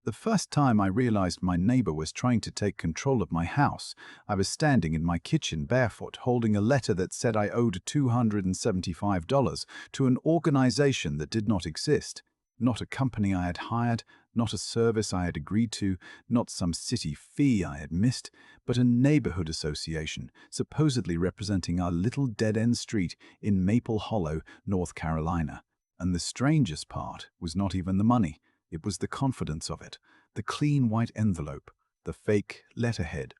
The first time I realized my neighbor was trying to take control of my house, I was standing in my kitchen barefoot, holding a letter that said I owed $275 to an organization that did not exist. Not a company I had hired, not a service I had agreed to, not some city fee I had missed, but a neighborhood association, supposedly representing our little dead-end street in Maple Hollow, North Carolina. And the strangest part was not even the money. It was the confidence of it, the clean white envelope, the fake letterhead,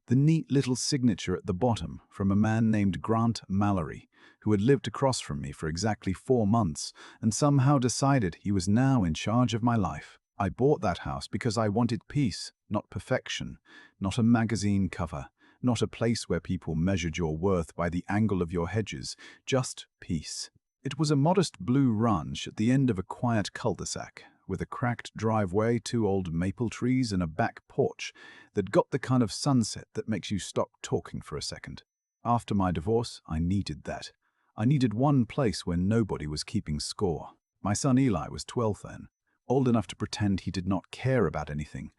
the neat little signature at the bottom from a man named Grant Mallory, who had lived across from me for exactly 4 months and somehow decided he was now in charge of my life. I bought that house because I wanted peace, not perfection, not a magazine cover, not a place where people measured your worth by the angle of your hedges, just peace. It was a modest blue ranch at the end of a quiet cul-de-sac, with a cracked driveway, 2 old maple trees, and a back porch that got the kind of sunset that makes you stop talking for a second. After my divorce, I needed that. I needed one place where nobody was keeping score. My son Eli was 12 then, old enough to pretend he did not care about anything,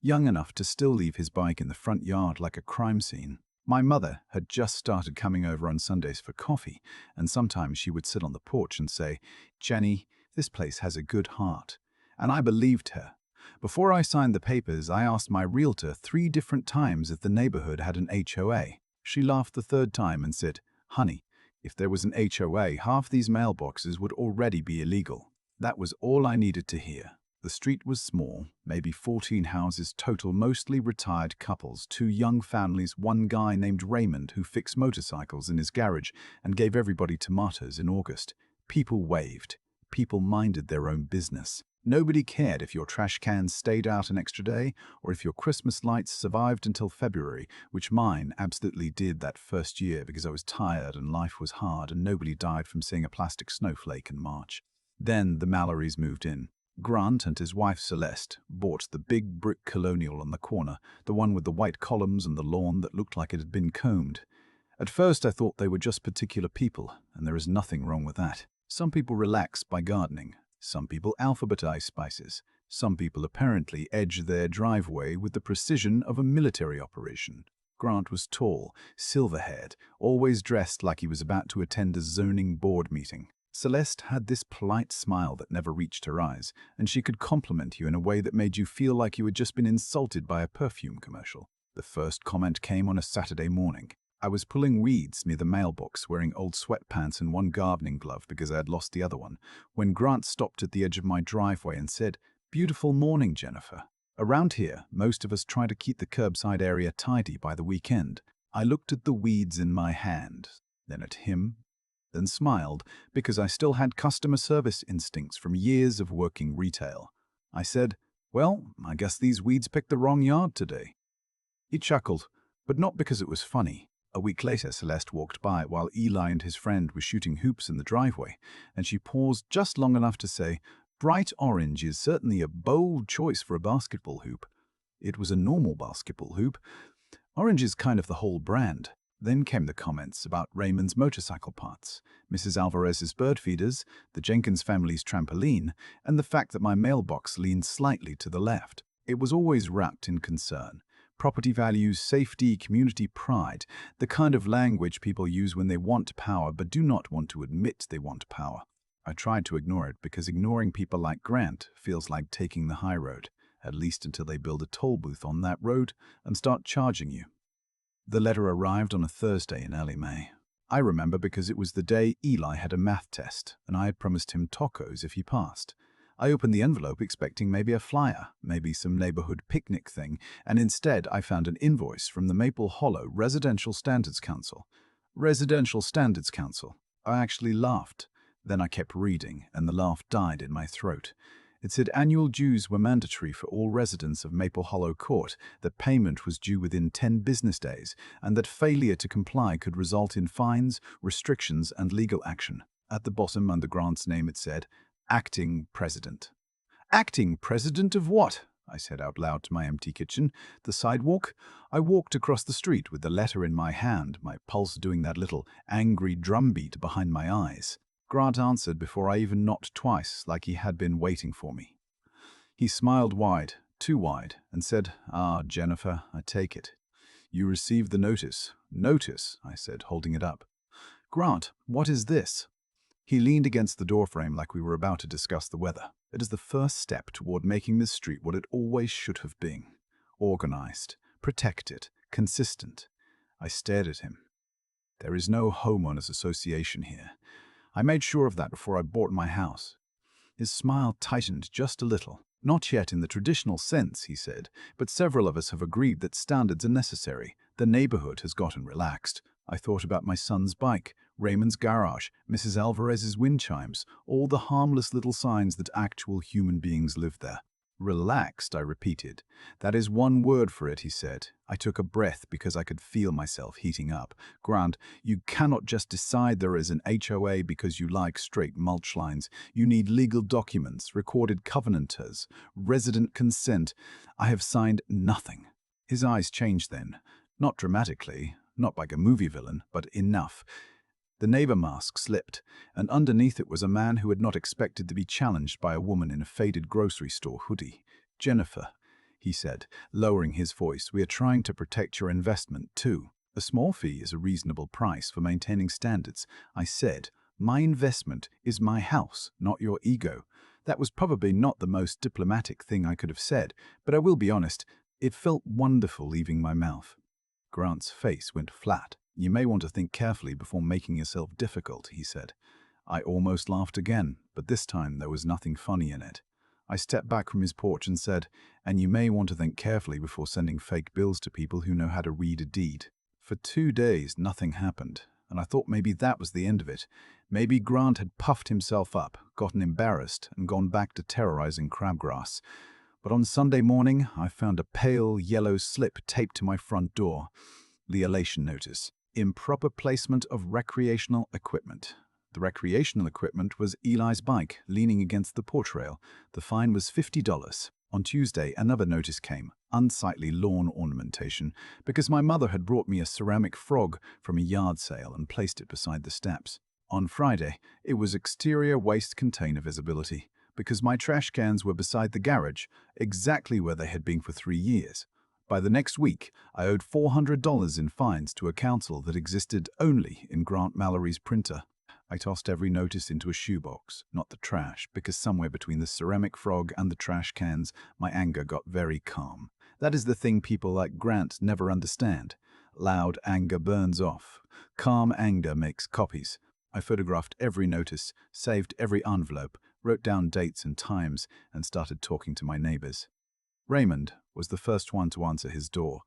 young enough to still leave his bike in the front yard like a crime scene. My mother had just started coming over on Sundays for coffee, and sometimes she would sit on the porch and say, "Jenny, this place has a good heart." And I believed her. Before I signed the papers, I asked my realtor 3 different times if the neighborhood had an HOA. She laughed the 3rd time and said, "Honey, if there was an HOA, half these mailboxes would already be illegal." That was all I needed to hear. The street was small, maybe 14 houses total, mostly retired couples, 2 young families, 1 guy named Raymond who fixed motorcycles in his garage and gave everybody tomatoes in August. People waved. People minded their own business. Nobody cared if your trash cans stayed out an extra day or if your Christmas lights survived until February, which mine absolutely did that first year because I was tired and life was hard and nobody died from seeing a plastic snowflake in March. Then the Mallorys moved in. Grant and his wife Celeste bought the big brick colonial on the corner, the one with the white columns and the lawn that looked like it had been combed. At first I thought they were just particular people, and there is nothing wrong with that. Some people relax by gardening. Some people alphabetize spices. Some people apparently edge their driveway with the precision of a military operation. Grant was tall, silver-haired, always dressed like he was about to attend a zoning board meeting. Celeste had this polite smile that never reached her eyes, and she could compliment you in a way that made you feel like you had just been insulted by a perfume commercial. The first comment came on a Saturday morning. I was pulling weeds near the mailbox, wearing old sweatpants and 1 gardening glove because I had lost the other one, when Grant stopped at the edge of my driveway and said, "Beautiful morning, Jennifer." Around here, most of us try to keep the curbside area tidy by the weekend. I looked at the weeds in my hand, then at him, then smiled because I still had customer service instincts from years of working retail. I said, "Well, I guess these weeds picked the wrong yard today." He chuckled, but not because it was funny. A week later, Celeste walked by while Eli and his friend were shooting hoops in the driveway, and she paused just long enough to say, "Bright orange is certainly a bold choice for a basketball hoop." It was a normal basketball hoop. Orange is kind of the whole brand. Then came the comments about Raymond's motorcycle parts, Mrs. Alvarez's bird feeders, the Jenkins family's trampoline, and the fact that my mailbox leaned slightly to the left. It was always wrapped in concern. Property values, safety, community pride, the kind of language people use when they want power but do not want to admit they want power. I tried to ignore it because ignoring people like Grant feels like taking the high road, at least until they build a toll booth on that road and start charging you. The letter arrived on a Thursday in early May. I remember because it was the day Eli had a math test, and I had promised him tacos if he passed. I opened the envelope expecting maybe a flyer, maybe some neighborhood picnic thing, and instead I found an invoice from the Maple Hollow Residential Standards Council. Residential Standards Council. I actually laughed. Then I kept reading, and the laugh died in my throat. It said annual dues were mandatory for all residents of Maple Hollow Court, that payment was due within 10 business days, and that failure to comply could result in fines, restrictions, and legal action. At the bottom, under Grant's name, it said, "Acting President." "Acting President of what?" I said out loud to my empty kitchen. The sidewalk? I walked across the street with the letter in my hand, my pulse doing that little angry drumbeat behind my eyes. Grant answered before I even knocked twice, like he had been waiting for me. He smiled wide, too wide, and said, "Ah, Jennifer, I take it. You received the notice." "Notice," I said, holding it up. "Grant, what is this?" He leaned against the doorframe like we were about to discuss the weather. "It is the first step toward making this street what it always should have been. Organized, protected, consistent." I stared at him. "There is no homeowners association here. I made sure of that before I bought my house." His smile tightened just a little. "Not yet in the traditional sense," he said, "but several of us have agreed that standards are necessary. The neighborhood has gotten relaxed." I thought about my son's bike, Raymond's garage, Mrs. Alvarez's wind chimes, all the harmless little signs that actual human beings live there. "Relaxed," I repeated. "That is one word for it," he said. I took a breath because I could feel myself heating up. "Grant, you cannot just decide there is an HOA because you like straight mulch lines. You need legal documents, recorded covenanters, resident consent. I have signed nothing." His eyes changed then. Not dramatically, not like a movie villain, but enough. The neighbor mask slipped, and underneath it was a man who had not expected to be challenged by a woman in a faded grocery store hoodie. "Jennifer," he said, lowering his voice, "we are trying to protect your investment, too. A small fee is a reasonable price for maintaining standards." I said, "My investment is my house, not your ego." That was probably not the most diplomatic thing I could have said, but I will be honest, it felt wonderful leaving my mouth. Grant's face went flat. "You may want to think carefully before making yourself difficult," he said. I almost laughed again, but this time there was nothing funny in it. I stepped back from his porch and said, "And you may want to think carefully before sending fake bills to people who know how to read a deed." For 2 days, nothing happened, and I thought maybe that was the end of it. Maybe Grant had puffed himself up, gotten embarrassed, and gone back to terrorizing crabgrass. But on Sunday morning, I found a pale yellow slip taped to my front door. The elation notice. Improper placement of recreational equipment. The recreational equipment was Eli's bike, leaning against the porch rail. The fine was $50. On Tuesday, another notice came. Unsightly lawn ornamentation, because my mother had brought me a ceramic frog from a yard sale and placed it beside the steps. On Friday, it was exterior waste container visibility, because my trash cans were beside the garage, exactly where they had been for 3 years. By the next week, I owed $400 in fines to a council that existed only in Grant Mallory's printer. I tossed every notice into a shoebox, not the trash, because somewhere between the ceramic frog and the trash cans, my anger got very calm. That is the thing people like Grant never understand. Loud anger burns off. Calm anger makes copies. I photographed every notice, saved every envelope, wrote down dates and times, and started talking to my neighbors. Raymond was the first one to answer his door.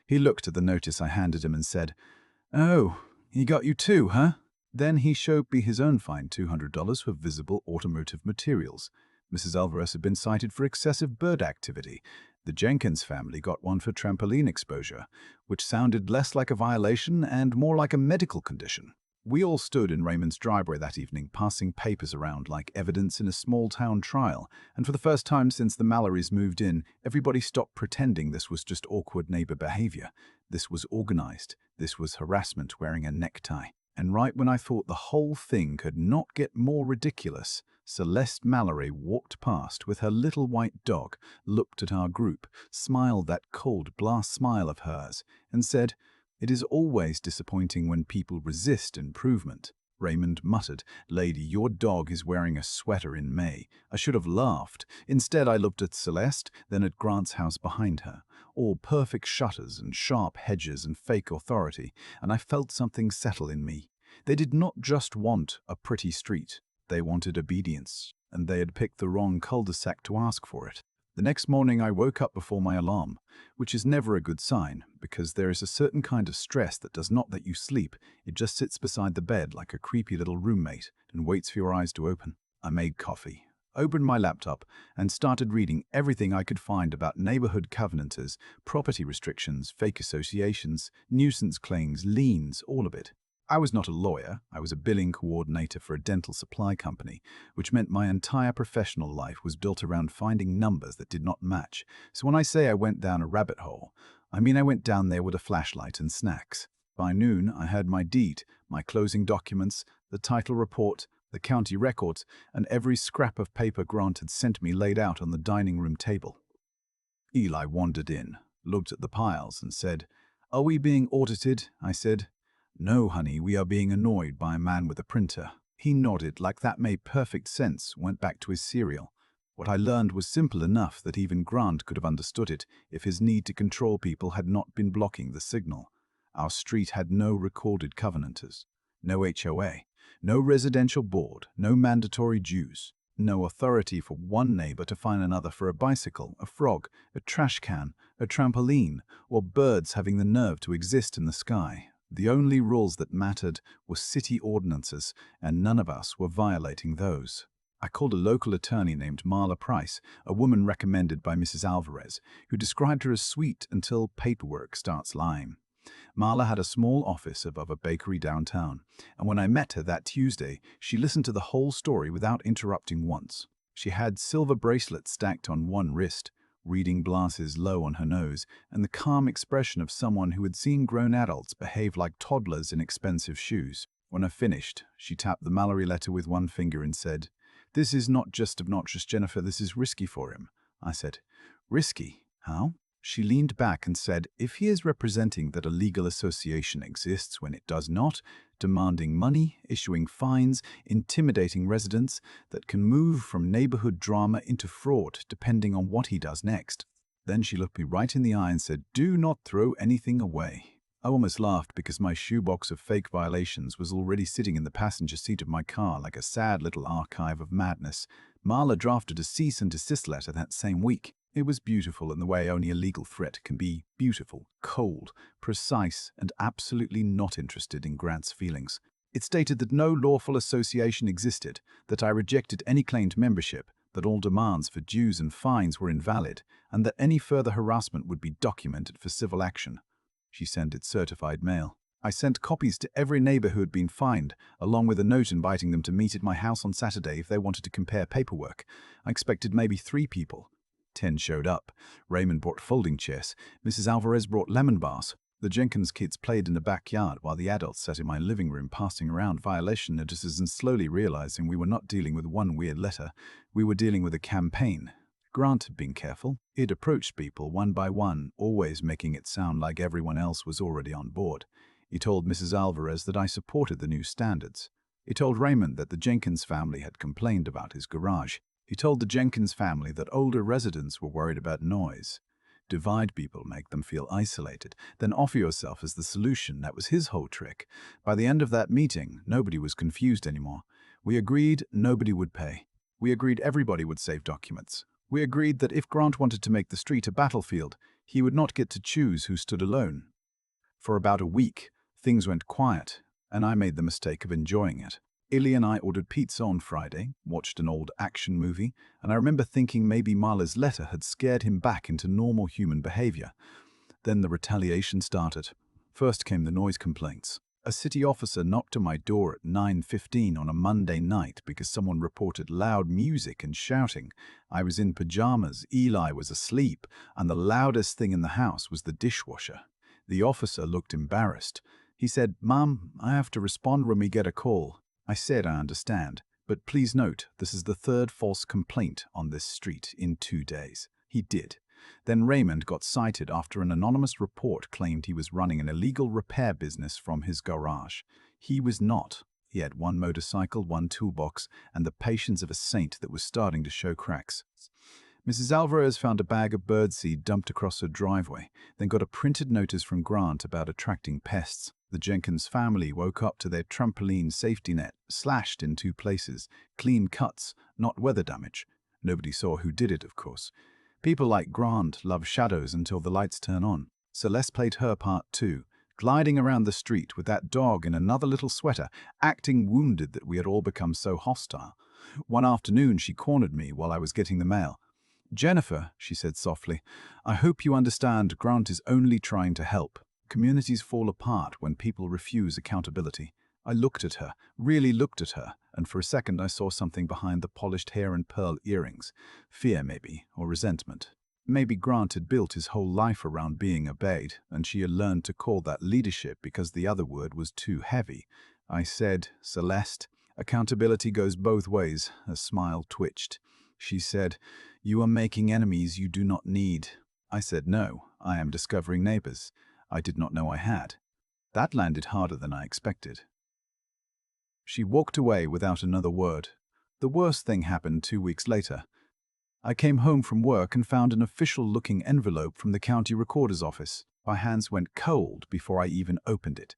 He looked at the notice I handed him and said, "Oh, he got you too, huh?" Then he showed me his own fine, $200 for visible automotive materials. Mrs. Alvarez had been cited for excessive bird activity. The Jenkins family got one for trampoline exposure, which sounded less like a violation and more like a medical condition. We all stood in Raymond's driveway that evening, passing papers around like evidence in a small-town trial, and for the first time since the Mallorys moved in, everybody stopped pretending this was just awkward neighbor behavior. This was organized. This was harassment wearing a necktie. And right when I thought the whole thing could not get more ridiculous, Celeste Mallory walked past with her little white dog, looked at our group, smiled that cold blast smile of hers, and said, "It is always disappointing when people resist improvement." Raymond muttered, "Lady, your dog is wearing a sweater in May." I should have laughed. Instead, I looked at Celeste, then at Grant's house behind her. All perfect shutters and sharp hedges and fake authority, and I felt something settle in me. They did not just want a pretty street. They wanted obedience, and they had picked the wrong cul-de-sac to ask for it. The next morning I woke up before my alarm, which is never a good sign, because there is a certain kind of stress that does not let you sleep. It just sits beside the bed like a creepy little roommate and waits for your eyes to open. I made coffee, opened my laptop, and started reading everything I could find about neighborhood covenanters, property restrictions, fake associations, nuisance claims, liens, all of it. I was not a lawyer. I was a billing coordinator for a dental supply company, which meant my entire professional life was built around finding numbers that did not match. So when I say I went down a rabbit hole, I mean I went down there with a flashlight and snacks. By noon, I had my deed, my closing documents, the title report, the county records, and every scrap of paper Grant had sent me laid out on the dining room table. Eli wandered in, looked at the piles, and said, "Are we being audited?" I said, "No, honey, we are being annoyed by a man with a printer." He nodded like that made perfect sense, went back to his cereal. What I learned was simple enough that even Grant could have understood it if his need to control people had not been blocking the signal. Our street had no recorded covenanters, no HOA, no residential board, no mandatory dues, no authority for one neighbor to fine another for a bicycle, a frog, a trash can, a trampoline, or birds having the nerve to exist in the sky. The only rules that mattered were city ordinances, and none of us were violating those. I called a local attorney named Marla Price, a woman recommended by Mrs. Alvarez, who described her as sweet until paperwork starts lying. Marla had a small office above a bakery downtown, and when I met her that Tuesday, she listened to the whole story without interrupting once. She had silver bracelets stacked on one wrist, reading glasses low on her nose, and the calm expression of someone who had seen grown adults behave like toddlers in expensive shoes. When I finished, she tapped the Mallory letter with one finger and said, "This is not just obnoxious, Jennifer, this is risky for him." I said, "Risky? How?" She leaned back and said, "If he is representing that a legal association exists when it does not, demanding money, issuing fines, intimidating residents, that can move from neighborhood drama into fraud depending on what he does next." Then she looked me right in the eye and said, "Do not throw anything away." I almost laughed because my shoebox of fake violations was already sitting in the passenger seat of my car like a sad little archive of madness. Marla drafted a cease and desist letter that same week. It was beautiful in the way only a legal threat can be: beautiful, cold, precise, and absolutely not interested in Grant's feelings. It stated that no lawful association existed, that I rejected any claimed membership, that all demands for dues and fines were invalid, and that any further harassment would be documented for civil action. She sent it certified mail. I sent copies to every neighbor who had been fined, along with a note inviting them to meet at my house on Saturday if they wanted to compare paperwork. I expected maybe 3 people. 10 showed up. Raymond brought folding chairs. Mrs. Alvarez brought lemon bars. The Jenkins kids played in the backyard while the adults sat in my living room passing around violation notices and slowly realizing we were not dealing with one weird letter. We were dealing with a campaign. Grant had been careful. He'd approached people one by one, always making it sound like everyone else was already on board. He told Mrs. Alvarez that I supported the new standards. He told Raymond that the Jenkins family had complained about his garage. He told the Jenkins family that older residents were worried about noise. Divide people, make them feel isolated, then offer yourself as the solution. That was his whole trick. By the end of that meeting, nobody was confused anymore. We agreed nobody would pay. We agreed everybody would save documents. We agreed that if Grant wanted to make the street a battlefield, he would not get to choose who stood alone. For about a week, things went quiet, and I made the mistake of enjoying it. Illy and I ordered pizza on Friday, watched an old action movie, and I remember thinking maybe Marla's letter had scared him back into normal human behavior. Then the retaliation started. First came the noise complaints. A city officer knocked on my door at 9:15 on a Monday night because someone reported loud music and shouting. I was in pajamas, Eli was asleep, and the loudest thing in the house was the dishwasher. The officer looked embarrassed. He said, "Mom, I have to respond when we get a call." I said, "I understand, but please note, this is the 3rd false complaint on this street in 2 days." He did. Then Raymond got cited after an anonymous report claimed he was running an illegal repair business from his garage. He was not. He had 1 motorcycle, 1 toolbox, and the patience of a saint that was starting to show cracks. Mrs. Alvarez found a bag of birdseed dumped across her driveway, then got a printed notice from Grant about attracting pests. The Jenkins family woke up to their trampoline safety net slashed in 2 places, clean cuts, not weather damage. Nobody saw who did it, of course. People like Grant love shadows until the lights turn on. Celeste played her part too, gliding around the street with that dog in another little sweater, acting wounded that we had all become so hostile. One afternoon she cornered me while I was getting the mail. "Jennifer," she said softly, "I hope you understand Grant is only trying to help. Communities fall apart when people refuse accountability." I looked at her, really looked at her, and for a second I saw something behind the polished hair and pearl earrings. Fear, maybe, or resentment. Maybe Grant had built his whole life around being obeyed, and she had learned to call that leadership because the other word was too heavy. I said, "Celeste, accountability goes both ways." A smile twitched. She said, "You are making enemies you do not need." I said no, I am discovering neighbors. I did not know I had. That landed harder than I expected. She walked away without another word. The worst thing happened 2 weeks later. I came home from work and found an official-looking envelope from the county recorder's office. My hands went cold before I even opened it.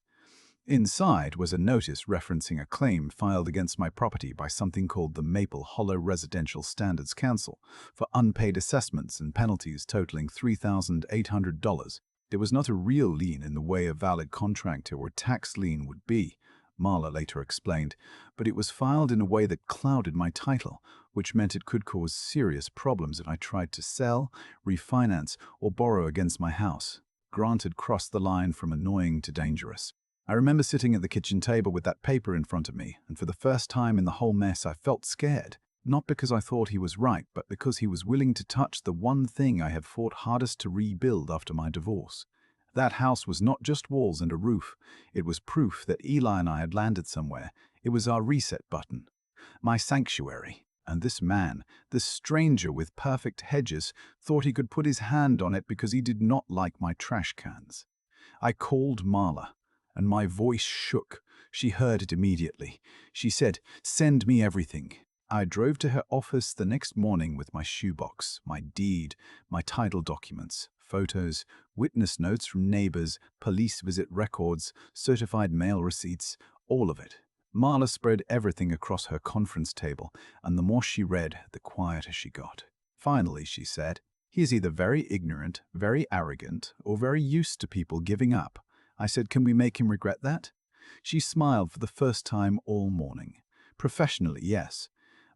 Inside was a notice referencing a claim filed against my property by something called the Maple Hollow Residential Standards Council for unpaid assessments and penalties totaling $3,800. It was not a real lien in the way a valid contractor or tax lien would be, Marla later explained, but it was filed in a way that clouded my title, which meant it could cause serious problems if I tried to sell, refinance, or borrow against my house. Grant had crossed the line from annoying to dangerous. I remember sitting at the kitchen table with that paper in front of me, and for the first time in the whole mess I felt scared, not because I thought he was right, but because he was willing to touch the one thing I have fought hardest to rebuild after my divorce. That house was not just walls and a roof. It was proof that Eli and I had landed somewhere. It was our reset button. My sanctuary. And this man, this stranger with perfect hedges, thought he could put his hand on it because he did not like my trash cans. I called Marla, and my voice shook. She heard it immediately. She said, "Send me everything." I drove to her office the next morning with my shoebox, my deed, my title documents, photos, witness notes from neighbors, police visit records, certified mail receipts, all of it. Marla spread everything across her conference table, and the more she read, the quieter she got. Finally, she said, "He is either very ignorant, very arrogant, or very used to people giving up." I said, "Can we make him regret that?" She smiled for the first time all morning. Professionally, yes.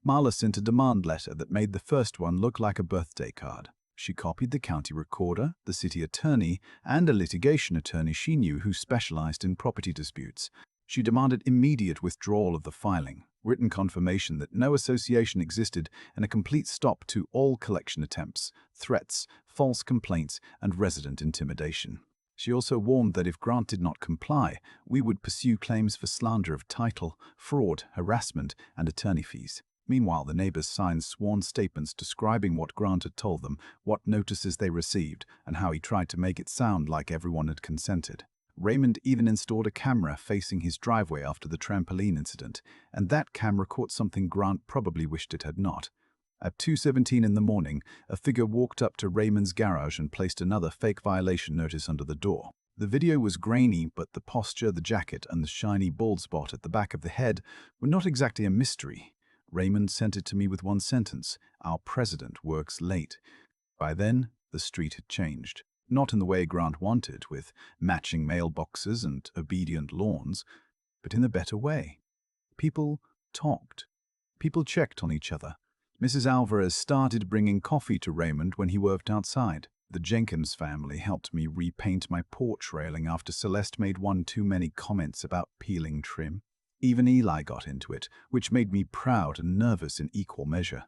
Marla sent a demand letter that made the first one look like a birthday card. She copied the county recorder, the city attorney, and a litigation attorney she knew who specialized in property disputes. She demanded immediate withdrawal of the filing, written confirmation that no association existed, and a complete stop to all collection attempts, threats, false complaints, and resident intimidation. She also warned that if Grant did not comply, we would pursue claims for slander of title, fraud, harassment, and attorney fees. Meanwhile, the neighbors signed sworn statements describing what Grant had told them, what notices they received, and how he tried to make it sound like everyone had consented. Raymond even installed a camera facing his driveway after the trampoline incident, and that camera caught something Grant probably wished it had not. At 2:17 in the morning, a figure walked up to Raymond's garage and placed another fake violation notice under the door. The video was grainy, but the posture, the jacket, and the shiny bald spot at the back of the head were not exactly a mystery. Raymond sent it to me with one sentence: "Our president works late." By then, the street had changed. Not in the way Grant wanted, with matching mailboxes and obedient lawns, but in a better way. People talked. People checked on each other. Mrs. Alvarez started bringing coffee to Raymond when he worked outside. The Jenkins family helped me repaint my porch railing after Celeste made one too many comments about peeling trim. Even Eli got into it, which made me proud and nervous in equal measure.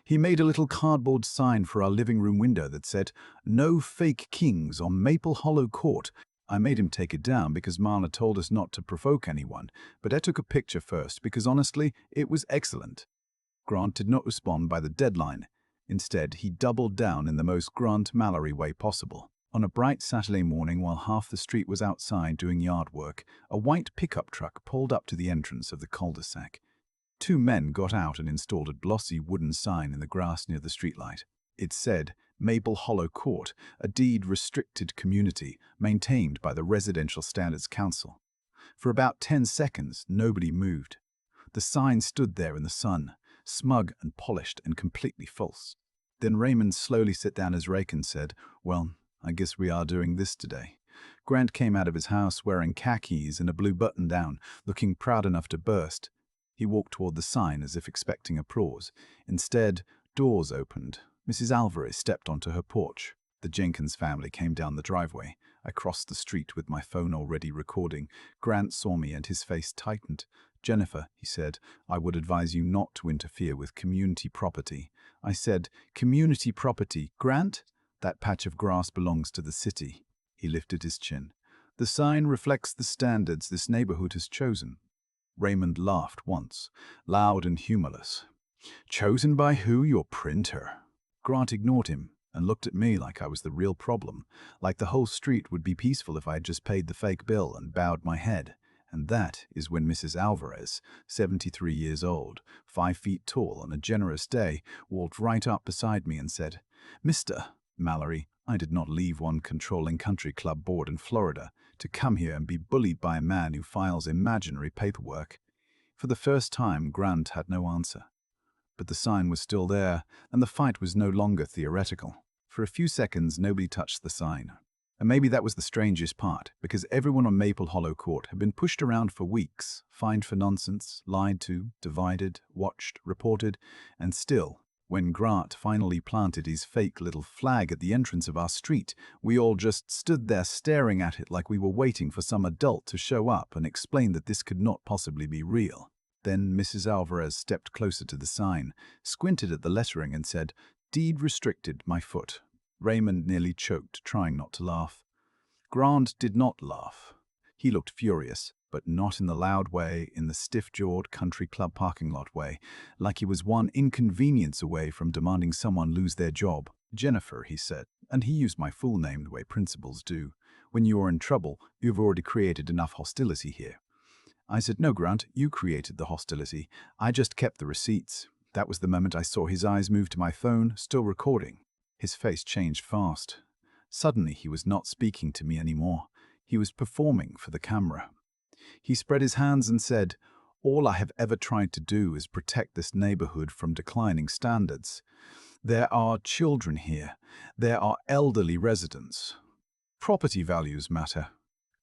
He made a little cardboard sign for our living room window that said, "No fake kings on Maple Hollow Court." I made him take it down because Marla told us not to provoke anyone, but I took a picture first because honestly, it was excellent. Grant did not respond by the deadline. Instead, he doubled down in the most Grant Mallory way possible. On a bright Saturday morning, while half the street was outside doing yard work, a white pickup truck pulled up to the entrance of the cul-de-sac. Two men got out and installed a glossy wooden sign in the grass near the streetlight. It said, "Maple Hollow Court, a deed-restricted community maintained by the Residential Standards Council." For about 10 seconds, nobody moved. The sign stood there in the sun, smug and polished and completely false. Then Raymond slowly set down his rake and said, "Well, I guess we are doing this today." Grant came out of his house wearing khakis and a blue button-down, looking proud enough to burst. He walked toward the sign as if expecting applause. Instead, doors opened. Mrs. Alvarez stepped onto her porch. The Jenkins family came down the driveway. I crossed the street with my phone already recording. Grant saw me and his face tightened. "Jennifer," he said, "I would advise you not to interfere with community property." I said, "Community property, Grant? That patch of grass belongs to the city." He lifted his chin. "The sign reflects the standards this neighborhood has chosen." Raymond laughed once, loud and humorless. "Chosen by who? Your printer." Grant ignored him. and looked at me like I was the real problem, like the whole street would be peaceful if I had just paid the fake bill, and bowed my head. And that is when Mrs. Alvarez, 73 years old, 5 feet tall on a generous day, walked right up beside me and said, "Mr. Mallory, I did not leave one controlling country club board in Florida to come here and be bullied by a man who files imaginary paperwork." For the first time, Grant had no answer. But the sign was still there, and the fight was no longer theoretical. For a few seconds, nobody touched the sign. And maybe that was the strangest part, because everyone on Maple Hollow Court had been pushed around for weeks, fined for nonsense, lied to, divided, watched, reported, and still, when Grant finally planted his fake little flag at the entrance of our street, we all just stood there staring at it like we were waiting for some adult to show up and explain that this could not possibly be real. Then Mrs. Alvarez stepped closer to the sign, squinted at the lettering and said, "Deed restricted, my foot." Raymond nearly choked, trying not to laugh. Grant did not laugh. He looked furious, but not in the loud way, in the stiff-jawed country club parking lot way, like he was one inconvenience away from demanding someone lose their job. "Jennifer," he said, and he used my full name the way principals do. "When you are in trouble, you've already created enough hostility here." I said, "No, Grant, you created the hostility. I just kept the receipts." That was the moment I saw his eyes move to my phone, still recording. His face changed fast. Suddenly, he was not speaking to me anymore. He was performing for the camera. He spread his hands and said, "All I have ever tried to do is protect this neighborhood from declining standards. There are children here. There are elderly residents. Property values matter."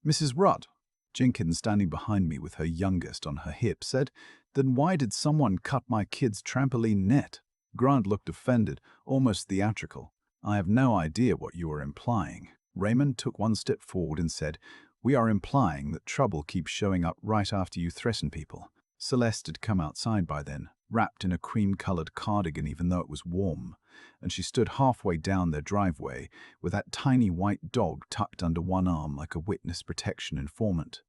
Mrs. Rudd, Jenkins, standing behind me with her youngest on her hip, said, "Then why did someone cut my kid's trampoline net?" Grant looked offended, almost theatrical. "I have no idea what you are implying." Raymond took one step forward and said, "We are implying that trouble keeps showing up right after you threaten people." Celeste had come outside by then, wrapped in a cream-colored cardigan even though it was warm, and she stood halfway down their driveway with that tiny white dog tucked under one arm like a witness protection informant.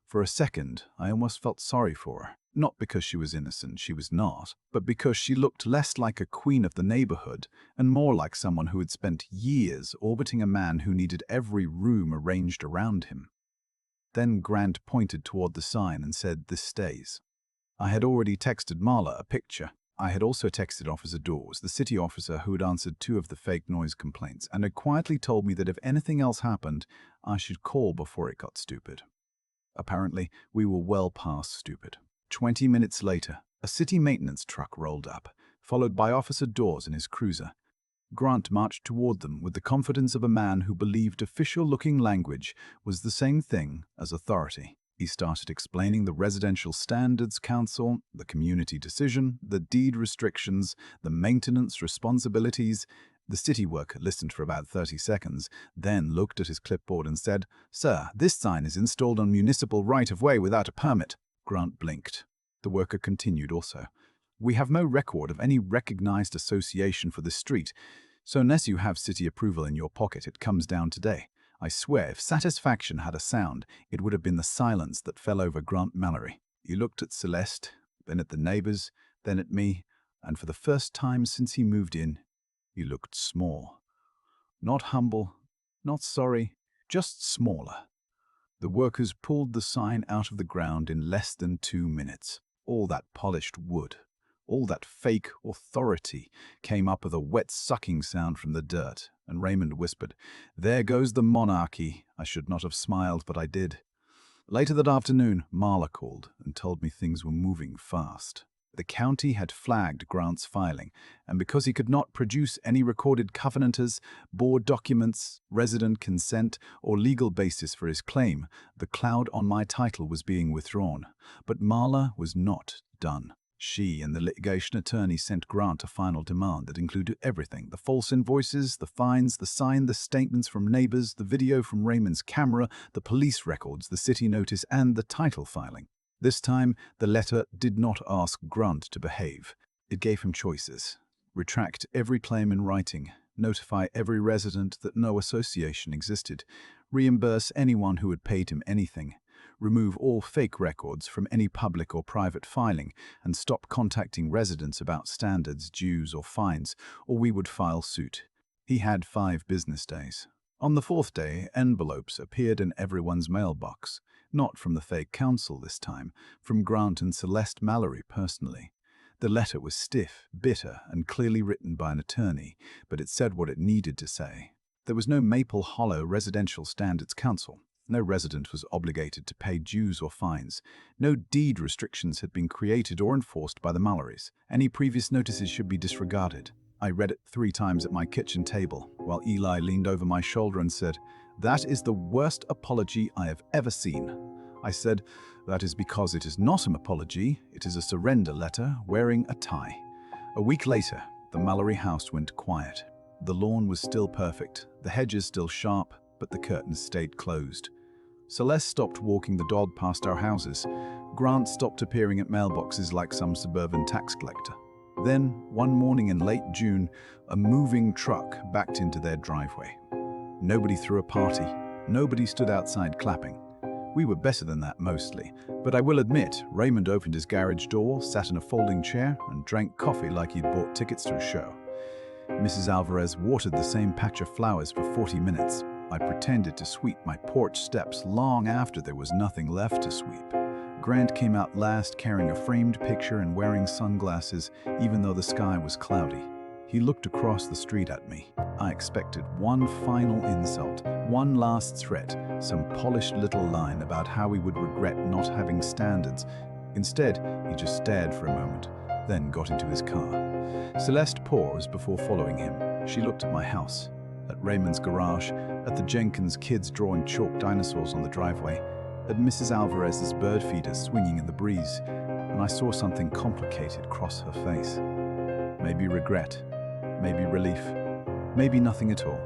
For a second, I almost felt sorry for her. Not because she was innocent, she was not, but because she looked less like a queen of the neighborhood and more like someone who had spent years orbiting a man who needed every room arranged around him. Then Grant pointed toward the sign and said, "This stays." I had already texted Marla a picture. I had also texted Officer Dawes, the city officer who had answered 2 of the fake noise complaints, and had quietly told me that if anything else happened, I should call before it got stupid. Apparently, we were well past stupid. 20 minutes later, a city maintenance truck rolled up, followed by Officer Dawes in his cruiser. Grant marched toward them with the confidence of a man who believed official-looking language was the same thing as authority. He started explaining the Residential Standards Council, the community decision, the deed restrictions, the maintenance responsibilities. The city worker listened for about 30 seconds, then looked at his clipboard and said, "Sir, this sign is installed on municipal right-of-way without a permit." Grant blinked. The worker continued also, "We have no record of any recognized association for this street, so unless you have city approval in your pocket, it comes down today. I swear, if satisfaction had a sound, it would have been the silence that fell over Grant Mallory." He looked at Celeste, then at the neighbors, then at me, and for the first time since he moved in, he looked small. Not humble, not sorry, just smaller. The workers pulled the sign out of the ground in less than 2 minutes. All that polished wood, all that fake authority came up with a wet sucking sound from the dirt, and Raymond whispered, "There goes the monarchy." I should not have smiled, but I did. Later that afternoon, Marla called and told me things were moving fast. The county had flagged Grant's filing, and because he could not produce any recorded covenanters, board documents, resident consent, or legal basis for his claim, the cloud on my title was being withdrawn. But Marla was not done. She and the litigation attorney sent Grant a final demand that included everything: the false invoices, the fines, the sign, the statements from neighbors, the video from Raymond's camera, the police records, the city notice, and the title filing. This time, the letter did not ask Grant to behave. It gave him choices: retract every claim in writing, notify every resident that no association existed, reimburse anyone who had paid him anything, remove all fake records from any public or private filing, and stop contacting residents about standards, dues, or fines, or we would file suit. He had 5 business days. On the 4th day, envelopes appeared in everyone's mailbox. Not from the fake counsel this time, from Grant and Celeste Mallory personally. The letter was stiff, bitter, and clearly written by an attorney, but it said what it needed to say. There was no Maple Hollow Residential Standards Council. No resident was obligated to pay dues or fines. No deed restrictions had been created or enforced by the Mallorys. Any previous notices should be disregarded. I read it 3 times at my kitchen table, while Eli leaned over my shoulder and said, "That is the worst apology I have ever seen." I said, "That is because it is not an apology, it is a surrender letter wearing a tie." A week later, the Mallory house went quiet. The lawn was still perfect, the hedges still sharp, but the curtains stayed closed. Celeste stopped walking the dog past our houses. Grant stopped appearing at mailboxes like some suburban tax collector. Then, one morning in late June, a moving truck backed into their driveway. Nobody threw a party. Nobody stood outside clapping. We were better than that mostly, but I will admit, Raymond opened his garage door, sat in a folding chair, and drank coffee like he'd bought tickets to a show. Mrs. Alvarez watered the same patch of flowers for 40 minutes. I pretended to sweep my porch steps long after there was nothing left to sweep. Grant came out last carrying a framed picture and wearing sunglasses, even though the sky was cloudy. He looked across the street at me. I expected one final insult, one last threat, some polished little line about how he would regret not having standards. Instead, he just stared for a moment, then got into his car. Celeste paused before following him. She looked at my house, at Raymond's garage, at the Jenkins kids drawing chalk dinosaurs on the driveway, at Mrs. Alvarez's bird feeders swinging in the breeze, and I saw something complicated cross her face. Maybe regret, maybe relief, maybe nothing at all.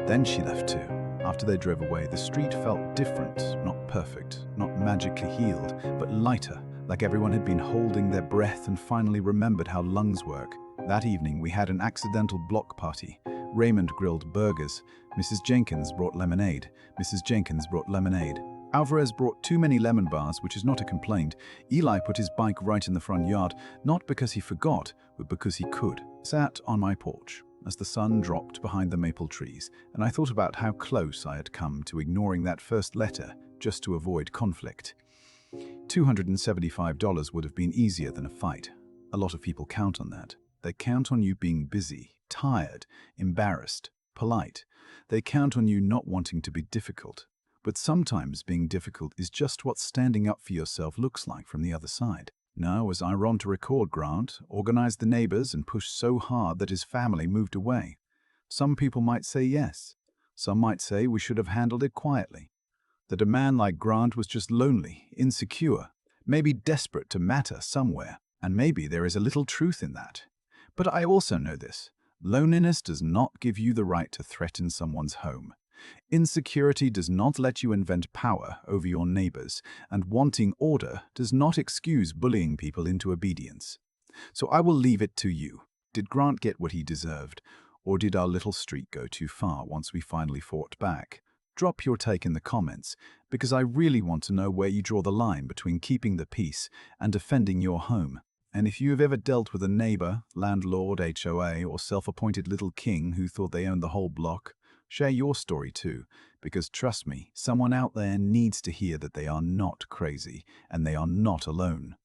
Then she left too. After they drove away, the street felt different, not perfect, not magically healed, but lighter, like everyone had been holding their breath and finally remembered how lungs work. That evening, we had an accidental block party. Raymond grilled burgers. Mrs. Jenkins brought lemonade. Mrs. Jenkins brought lemonade. Alvarez brought too many lemon bars, which is not a complaint. Eli put his bike right in the front yard, not because he forgot, but because he could. Sat on my porch as the sun dropped behind the maple trees, and I thought about how close I had come to ignoring that first letter just to avoid conflict. $275 would have been easier than a fight. A lot of people count on that. They count on you being busy, tired, embarrassed, polite. They count on you not wanting to be difficult. But sometimes being difficult is just what standing up for yourself looks like from the other side. Now, as I ran to record Grant, organized the neighbors, and pushed so hard that his family moved away. Some people might say yes. Some might say we should have handled it quietly. That a man like Grant was just lonely, insecure, maybe desperate to matter somewhere, and maybe there is a little truth in that. But I also know this. Loneliness does not give you the right to threaten someone's home. Insecurity does not let you invent power over your neighbors, and wanting order does not excuse bullying people into obedience. So I will leave it to you. Did Grant get what he deserved, or did our little streak go too far once we finally fought back? Drop your take in the comments, because I really want to know where you draw the line between keeping the peace and defending your home. And if you have ever dealt with a neighbor, landlord, HOA, or self-appointed little king who thought they owned the whole block, share your story too, because trust me, someone out there needs to hear that they are not crazy and they are not alone.